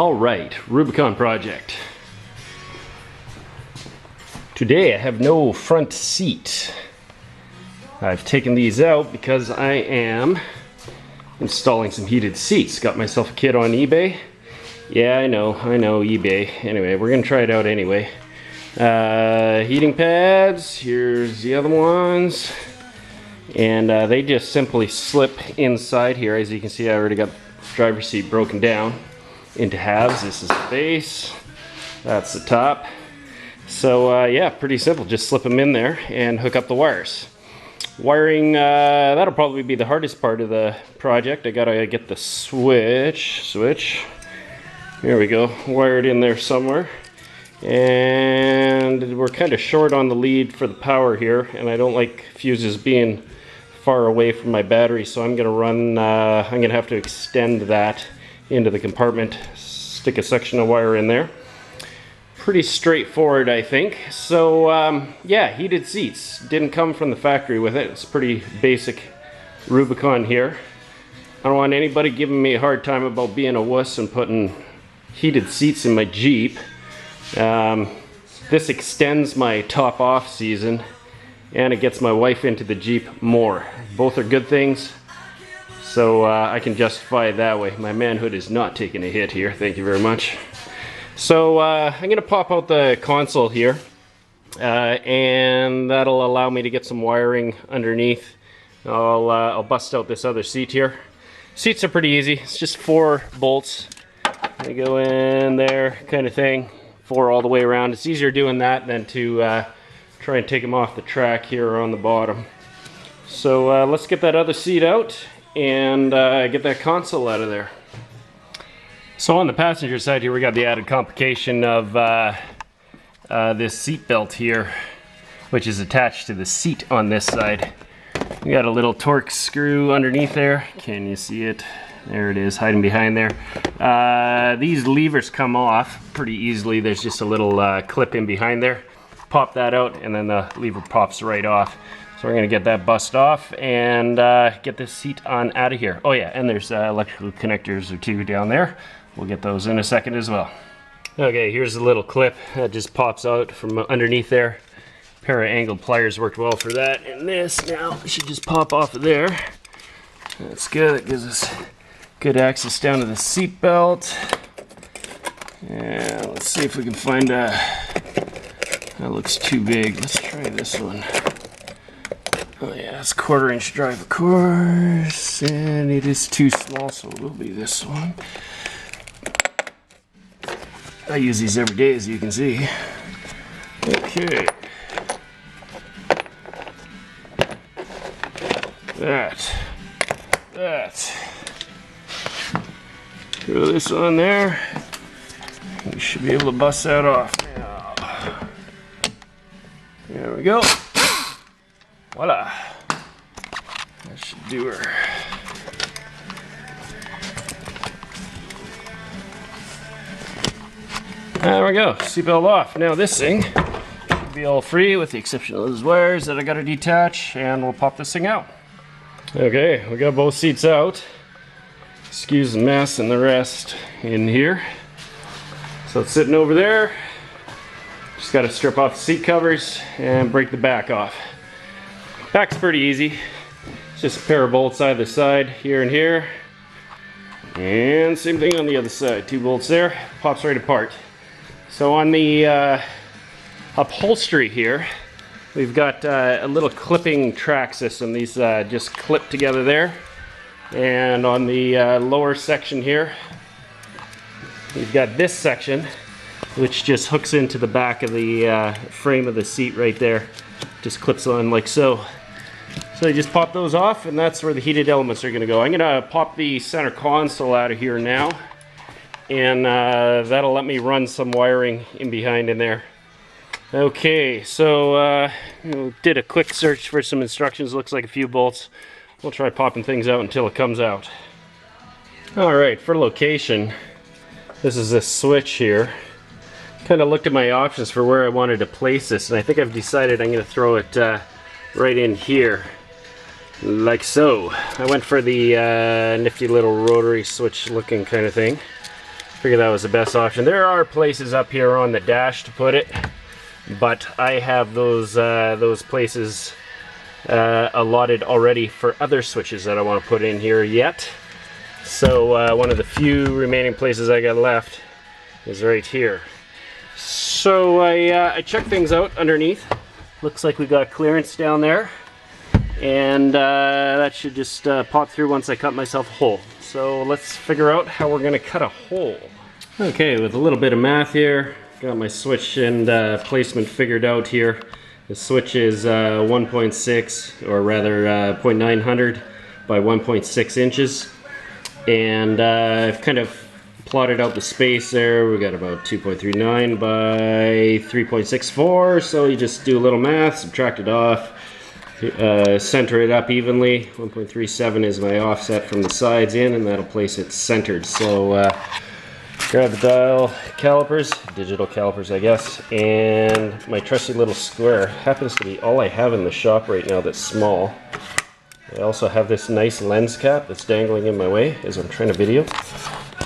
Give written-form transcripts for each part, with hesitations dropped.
All right, Rubicon project. Today I have no front seat. I've taken these out because I am installing some heated seats. Got myself a kit on eBay. Yeah, I know, eBay. Anyway, we're gonna try it out anyway. Heating pads, here's the other ones. And they just simply slip inside here. As you can see, I already got the driver's seat broken down into halves. This is the base, that's the top. So yeah, pretty simple. Just slip them in there and hook up the wires. Wiring, that'll probably be the hardest part of the project. I gotta get the switch. Here we go, wired in there somewhere. And we're kind of short on the lead for the power here, and I don't like fuses being far away from my battery, so I'm gonna run, I'm gonna have to extend that into the compartment, stick a section of wire in there. Pretty straightforward, I think. So yeah, heated seats. Didn't come from the factory with it. It's pretty basic Rubicon here. I don't want anybody giving me a hard time about being a wuss and putting heated seats in my Jeep. This extends my top off season and it gets my wife into the Jeep more. Both are good things. So I can justify it that way. My manhood is not taking a hit here. Thank you very much. So I'm going to pop out the console here. And that'll allow me to get some wiring underneath. I'll bust out this other seat here. Seats are pretty easy. It's just 4 bolts. They go in there, kind of thing. 4 all the way around. It's easier doing that than to try and take them off the track here on the bottom. So let's get that other seat out and get that console out of there. So on the passenger side here, we got the added complication of this seat belt here, which is attached to the seat on this side. We got a little torque screw underneath there. Can you see it? There it is, hiding behind there. These levers come off pretty easily. There's just a little clip in behind there. Pop that out and then the lever pops right off. So we're gonna get that bust off and get this seat on out of here. Oh yeah, and there's electrical connectors or 2 down there. We'll get those in a second as well. Okay, here's a little clip that just pops out from underneath there. A pair of angled pliers worked well for that. And this now should just pop off of there. That's good, it gives us good access down to the seat belt. And let's see if we can find that looks too big. Let's try this one. Oh yeah, it's 1/4 inch drive, of course, and it is too small, so it will be this one. I use these every day, as you can see. Okay. That. Throw this on there. We should be able to bust that off now. There we go. Voila. That should do her. There we go. Seatbelt off. Now this thing should be all free with the exception of those wires that I got to detach, and we'll pop this thing out. Okay, we got both seats out. Excuse the mess and the rest in here. So it's sitting over there. Just got to strip off the seat covers and break the back off. Back's pretty easy. It's just a pair of bolts either side, here and here. And same thing on the other side. 2 bolts there, pops right apart. So on the upholstery here, we've got a little clipping track system. These just clip together there. And on the lower section here, we've got this section, which just hooks into the back of the frame of the seat right there. Just clips on like so. So you just pop those off, and that's where the heated elements are going to go. I'm going to pop the center console out of here now, and that'll let me run some wiring in behind in there. Okay, so did a quick search for some instructions. Looks like a few bolts. We'll try popping things out until it comes out. Alright, for location, this is this switch here. Kind of looked at my options for where I wanted to place this, and I think I've decided I'm going to throw it right in here. like so. I went for the nifty little rotary switch looking kind of thing. Figured that was the best option. There are places up here on the dash to put it, but I have those places allotted already for other switches that I want to put in here yet. So one of the few remaining places I got left is right here. So I checked things out underneath. Looks like we got clearance down there, and that should just pop through once I cut myself a hole. So let's figure out how we're going to cut a hole. Okay, with a little bit of math here, got my switch and placement figured out here. The switch is 1.6, or rather 0.900 by 1.6 inches. And I've kind of plotted out the space there. We got about 2.39 by 3.64. So you just do a little math, subtract it off, center it up evenly. 1.37 is my offset from the sides in, and that'll place it centered. So grab the dial calipers, digital calipers I guess, and my trusty little square. Happens to be all I have in the shop right now that's small. I also have this nice lens cap that's dangling in my way as I'm trying to video.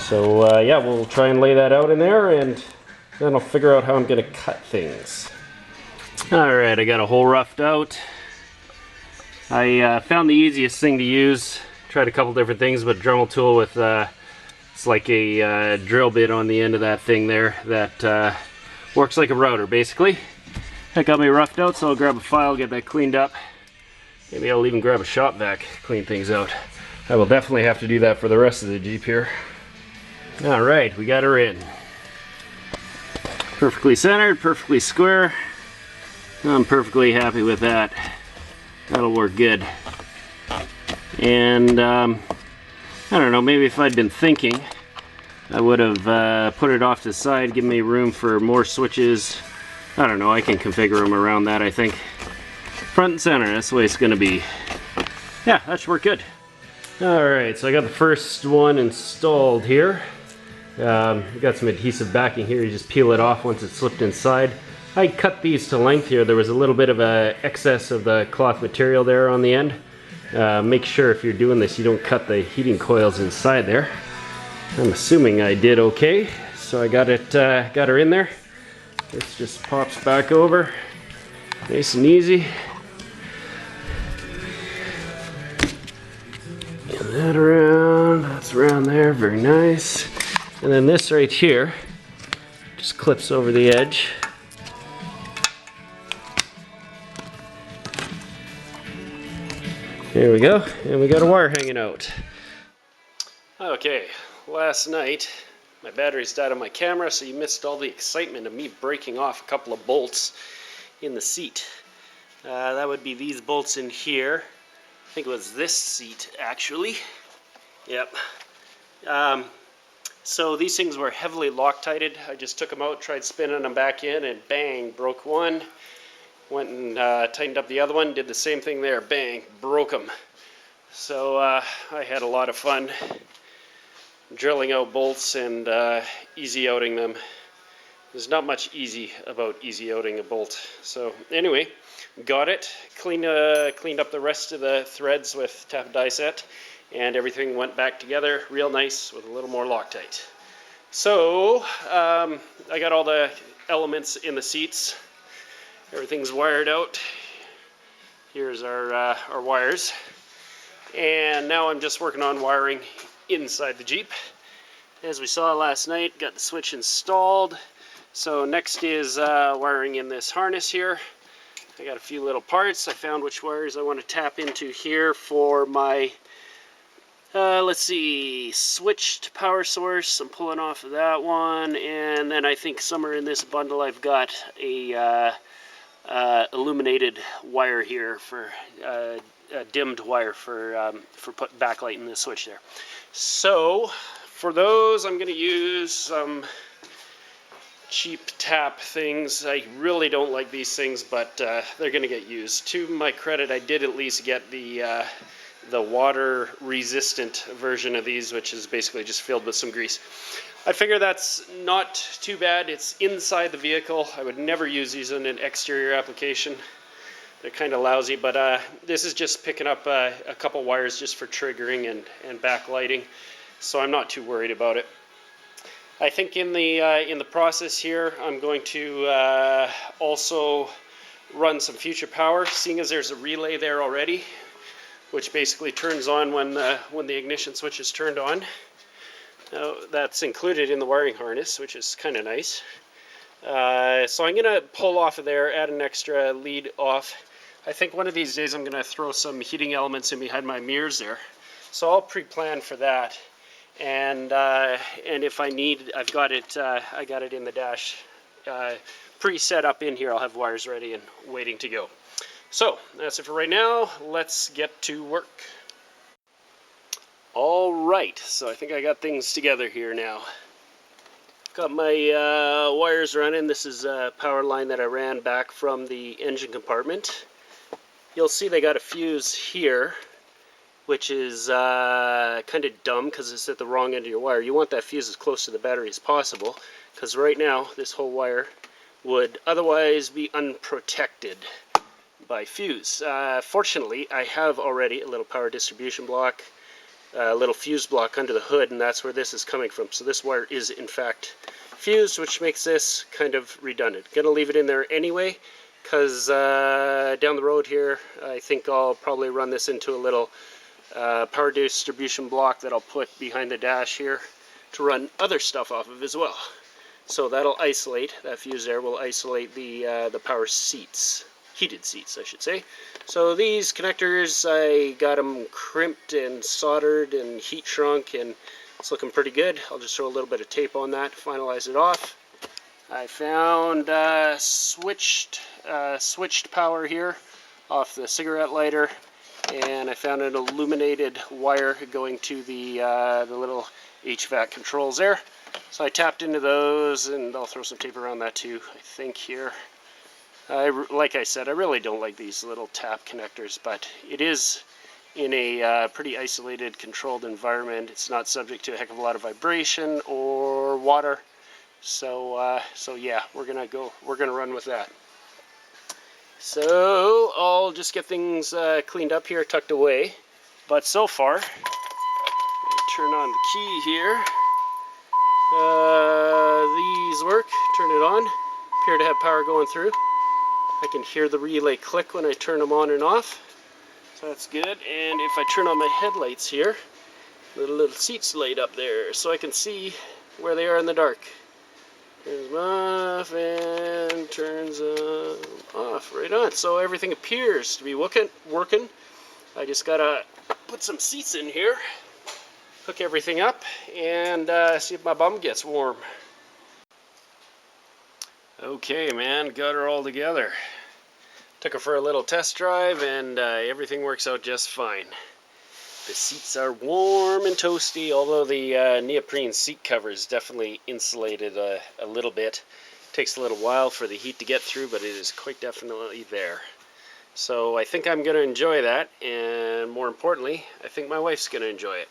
So yeah, we'll try and lay that out in there, and then I'll figure out how I'm going to cut things. Alright, I got a hole roughed out. I found the easiest thing to use. Tried a couple different things, but Dremel tool with it's like a drill bit on the end of that thing there that works like a router basically. That got me roughed out, so I'll grab a file, get that cleaned up. Maybe I'll even grab a shop vac, clean things out. I will definitely have to do that for the rest of the Jeep here. Alright, we got her in. Perfectly centered, perfectly square. I'm perfectly happy with that. That'll work good. And I don't know, maybe if I'd been thinking, I would have put it off to the side, give me room for more switches. I don't know, I can configure them around that, I think. Front and center, that's the way it's going to be. Yeah, that should work good. Alright, so I got the first one installed here. Got some adhesive backing here, you just peel it off once it's slipped inside. I cut these to length here. There was a little bit of a excess of the cloth material there on the end. Make sure if you're doing this you don't cut the heating coils inside there. I'm assuming I did okay, so I got her in there. This just pops back over, nice and easy. Get that around, that's around there, very nice. And then this right here just clips over the edge. There we go, and we got a wire hanging out. Okay, last night my batteries died on my camera, so you missed all the excitement of me breaking off a couple of bolts in the seat. That would be these bolts in here. I think it was this seat actually. Yep. So these things were heavily Loctited. I just took them out, tried spinning them back in, and bang, broke one. Went and tightened up the other one, did the same thing there, bang, broke them. So I had a lot of fun drilling out bolts and easy outing them. There's not much easy about easy outing a bolt. So anyway, got it, cleaned up the rest of the threads with tap die set, and everything went back together real nice with a little more Loctite. So I got all the elements in the seats. Everything's wired out. Here's our wires. And now I'm just working on wiring inside the Jeep. As we saw last night, got the switch installed. So next is wiring in this harness here. I got a few little parts. I found which wires I want to tap into here for my let's see, switched power source. I'm pulling off of that one, and then I think somewhere in this bundle I've got a illuminated wire here for a dimmed wire for put backlight in the switch there. So for those I'm going to use some cheap tap things. I really don't like these things, but they're going to get used. To my credit, I did at least get the water resistant version of these, which is basically just filled with some grease. I figure that's not too bad. It's inside the vehicle. I would never use these in an exterior application. They're kind of lousy, but this is just picking up a couple wires just for triggering and backlighting, so I'm not too worried about it. I think in the process here, I'm going to also run some future power, seeing as there's a relay there already, which basically turns on when the ignition switch is turned on. Now, that's included in the wiring harness, which is kind of nice. So I'm going to pull off of there, add an extra lead off. I think one of these days I'm going to throw some heating elements in behind my mirrors there. So I'll pre-plan for that. And if I need, I got it in the dash pre-set up in here. I'll have wires ready and waiting to go. So that's it for right now. Let's get to work. All right, so I think I got things together here now. Got my wires running. This is a power line that I ran back from the engine compartment. You'll see they got a fuse here, which is kind of dumb because it's at the wrong end of your wire. You want that fuse as close to the battery as possible, because right now this whole wire would otherwise be unprotected by fuse. Fortunately, I have already a little power distribution block, a little fuse block under the hood, and that's where this is coming from. So this wire is in fact fused, which makes this kind of redundant. Gonna leave it in there anyway, because down the road here, I think I'll probably run this into a little power distribution block that I'll put behind the dash here to run other stuff off of as well. So that'll isolate, that fuse there will isolate the power seats, heated seats I should say. So these connectors, I got them crimped and soldered and heat shrunk, and it's looking pretty good. I'll just throw a little bit of tape on that to finalize it off. I found switched power here off the cigarette lighter, and I found an illuminated wire going to the little HVAC controls there. So I tapped into those, and I'll throw some tape around that too, I think here. Like I said, I really don't like these little tap connectors, but it is in a pretty isolated, controlled environment. It's not subject to a heck of a lot of vibration or water. So yeah, we're gonna run with that. So I'll just get things cleaned up here, tucked away. But so far, turn on the key here. These work. Turn it on. Appear to have power going through. I can hear the relay click when I turn them on and off. So that's good. And if I turn on my headlights here, the little seats laid up there, so I can see where they are in the dark. Turns them off and turns them off. Right on. So everything appears to be working. I just gotta put some seats in here, hook everything up, and see if my bum gets warm. Okay, man, got her all together. Took her for a little test drive, and everything works out just fine. The seats are warm and toasty, although the neoprene seat cover is definitely insulated a little bit. Takes a little while for the heat to get through, but it is quite definitely there. So I think I'm going to enjoy that, and more importantly, I think my wife's going to enjoy it.